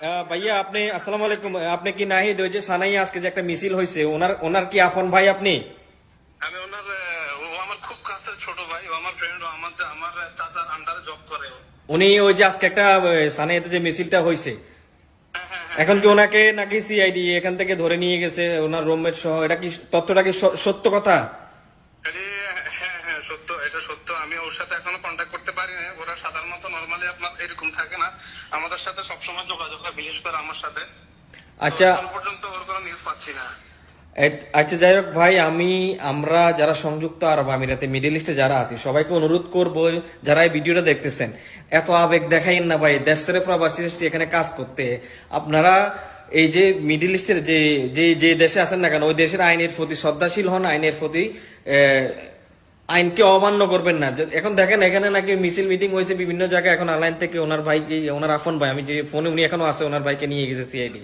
ভাইয়া আপনি আসসালামু আলাইকুম, আপনি কি নাহিদ? ওই যে সানাই আজকে যে একটা মিছিল হয়েছে, ওনার ওনার কি আপন ভাই আপনি? আমি ওনার ও আমার খুব কাছের ছোট ভাই, ও আমার ফ্রেন্ড, ও আমার চাচার আন্ডারে জব করে ও। উনি ওই যে আজকে একটা সানাইতে যে মিছিলটা হয়েছে, হ্যাঁ হ্যাঁ এখন হ্যাঁ কি ওনাকে নাকি সিআইডি এখান থেকে ধরে নিয়ে গেছে, ওনার রুমমেট সহ? এটা কি তথ্যটা কি সত্য কথা? হ্যাঁ হ্যাঁ সত্য, এটা সত্য। আমি ওর সাথে এখনো কন্ট্যাক্ট করতে পারি না। ওরা সাধারণত নর্মালি আপনার এরকম থাকে না, আমাদের সাথে সবসময় যোগাযোগ হয়, বিশেষ করে আমার সাথে। তো আচ্ছা। এখন পর্যন্ত ওর কোনো নিউজ পাচ্ছি না। আচ্ছা, যাই হোক ভাই, আমরা যারা সংযুক্ত আরব আমিরাতে মিডল ইস্টে যারা আছি সবাইকে অনুরোধ করব, যারা এই ভিডিওটা দেখতেছেন, এত আবেগ দেখাইন না ভাই। দেশ ছেড়ে প্রবাসী এসেছি এখানে কাজ করতে। আপনারা এই যে মিডল ইস্টের যে যে যে দেশে আছেন না কেন, ওই দেশের আইনের প্রতি শ্রদ্ধাশীল হন, আইনের প্রতি আইনকে অমান্য করবেন না। এখন দেখেন এখানে নাকি মিছিল মিটিং হয়েছে বিভিন্ন জায়গায়, এখন অনলাইন থেকে ওনার ভাইকে, ওনার আফন ভাই, আমি যে ফোনে উনি এখনো আছে, ওনার ভাইকে নিয়ে গেছে সিআইডি।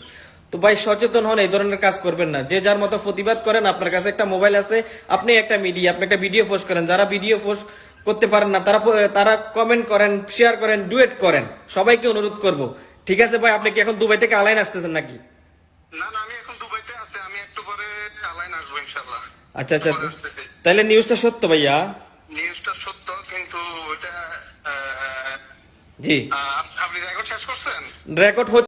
তো ভাই সচেতন হন, এই ধরনের কাজ করবেন না। যে যার মতো প্রতিবাদ করেন, আপনার কাছে একটা মোবাইল আছে, আপনি একটা মিডিয়া, আপনি একটা ভিডিও পোস্ট করেন। যারা ভিডিও পোস্ট করতে পারেন না তারা তারা কমেন্ট করেন, শেয়ার করেন, ডুয়েট করেন। সবাইকে অনুরোধ করব। ঠিক আছে ভাই, আপনি কি এখন দুবাই থেকে অনলাইন আসতেছেন নাকি? না না, আমি এখন দুবাইতে আছি, আমি একটু পরে আলাইন আসবো ইনশাল্লাহ। আচ্ছা একটু আচ্ছা, পরে আসতেছি। তাহলে নিউজটা সত্য ভাইয়া? নিউজটা সত্য, কিন্তু ওইটা জি, আপনি রেকর্ড শেষ করছেন? রেকর্ড